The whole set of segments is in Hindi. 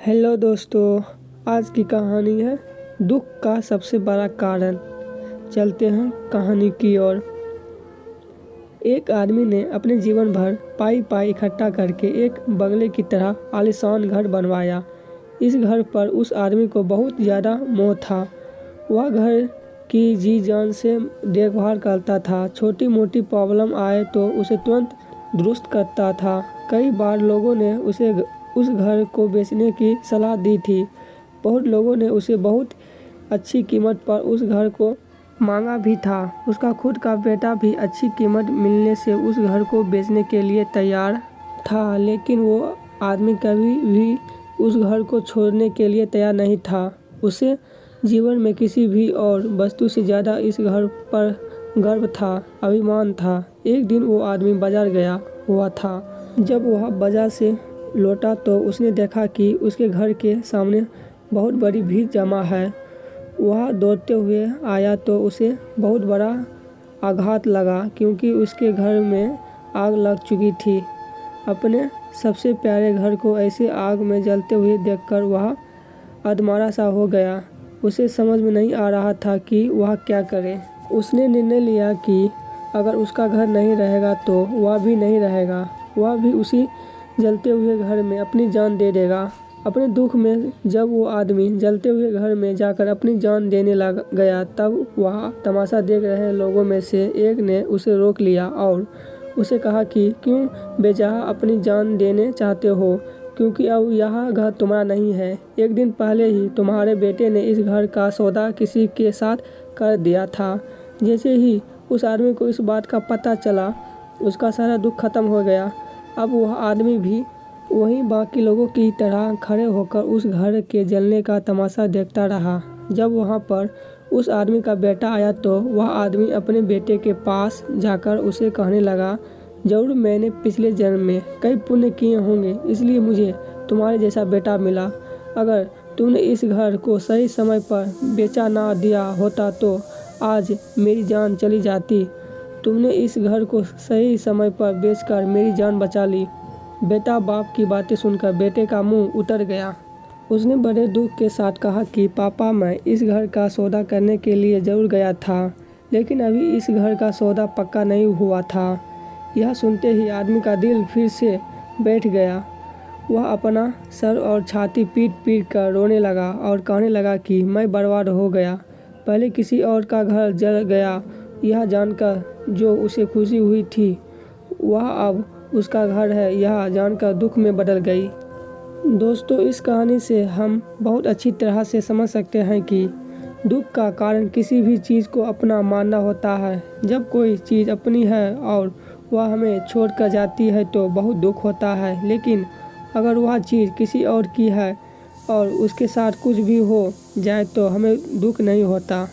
हेलो दोस्तों, आज की कहानी है दुख का सबसे बड़ा कारण। चलते हैं कहानी की ओर। एक आदमी ने अपने जीवन भर पाई पाई इकट्ठा करके एक बंगले की तरह आलीशान घर बनवाया। इस घर पर उस आदमी को बहुत ज़्यादा मोह था। वह घर की जी जान से देखभाल करता था। छोटी मोटी प्रॉब्लम आए तो उसे तुरंत दुरुस्त करता था। कई बार लोगों ने उसे उस घर को बेचने की सलाह दी थी। बहुत लोगों ने उसे बहुत अच्छी कीमत पर उस घर को मांगा भी था। उसका खुद का बेटा भी अच्छी कीमत मिलने से उस घर को बेचने के लिए तैयार था, लेकिन वो आदमी कभी भी उस घर को छोड़ने के लिए तैयार नहीं था। उसे जीवन में किसी भी और वस्तु से ज़्यादा इस घर पर गर्व था, अभिमान था। एक दिन वो आदमी बाजार गया हुआ था। जब वह बाजार से लौटा तो उसने देखा कि उसके घर के सामने बहुत बड़ी भीड़ जमा है। वह दौड़ते हुए आया तो उसे बहुत बड़ा आघात लगा, क्योंकि उसके घर में आग लग चुकी थी। अपने सबसे प्यारे घर को ऐसे आग में जलते हुए देखकर वह अधमरा सा हो गया। उसे समझ में नहीं आ रहा था कि वह क्या करे। उसने निर्णय लिया कि अगर उसका घर नहीं रहेगा तो वह भी नहीं रहेगा। वह भी उसी जलते हुए घर में अपनी जान दे देगा। अपने दुख में जब वो आदमी जलते हुए घर में जाकर अपनी जान देने लग गया, तब वह तमाशा देख रहे लोगों में से एक ने उसे रोक लिया और उसे कहा कि क्यों बेचारा अपनी जान देने चाहते हो, क्योंकि अब यह घर तुम्हारा नहीं है। एक दिन पहले ही तुम्हारे बेटे ने इस घर का सौदा किसी के साथ कर दिया था। जैसे ही उस आदमी को इस बात का पता चला, उसका सारा दुख खत्म हो गया। अब वह आदमी भी वहीं बाकी लोगों की तरह खड़े होकर उस घर के जलने का तमाशा देखता रहा। जब वहां पर उस आदमी का बेटा आया तो वह आदमी अपने बेटे के पास जाकर उसे कहने लगा, जरूर मैंने पिछले जन्म में कई पुण्य किए होंगे, इसलिए मुझे तुम्हारे जैसा बेटा मिला। अगर तुमने इस घर को सही समय पर बेचा ना दिया होता तो आज मेरी जान चली जाती। तुमने इस घर को सही समय पर बेचकर मेरी जान बचा ली। बेटा बाप की बातें सुनकर बेटे का मुंह उतर गया। उसने बड़े दुख के साथ कहा कि पापा, मैं इस घर का सौदा करने के लिए जरूर गया था, लेकिन अभी इस घर का सौदा पक्का नहीं हुआ था। यह सुनते ही आदमी का दिल फिर से बैठ गया। वह अपना सर और छाती पीट पीट कर रोने लगा और कहने लगा कि मैं बर्बाद हो गया। पहले किसी और का घर जल गया, यह जानकर जो उसे खुशी हुई थी, वह अब उसका घर है, यह जानकर दुख में बदल गई। दोस्तों, इस कहानी से हम बहुत अच्छी तरह से समझ सकते हैं कि दुख का कारण किसी भी चीज़ को अपना मानना होता है। जब कोई चीज़ अपनी है और वह हमें छोड़ कर जाती है तो बहुत दुख होता है, लेकिन अगर वह चीज़ किसी और की है और उसके साथ कुछ भी हो जाए तो हमें दुख नहीं होता।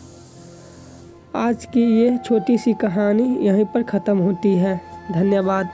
आज की ये छोटी सी कहानी यहीं पर ख़त्म होती है। धन्यवाद।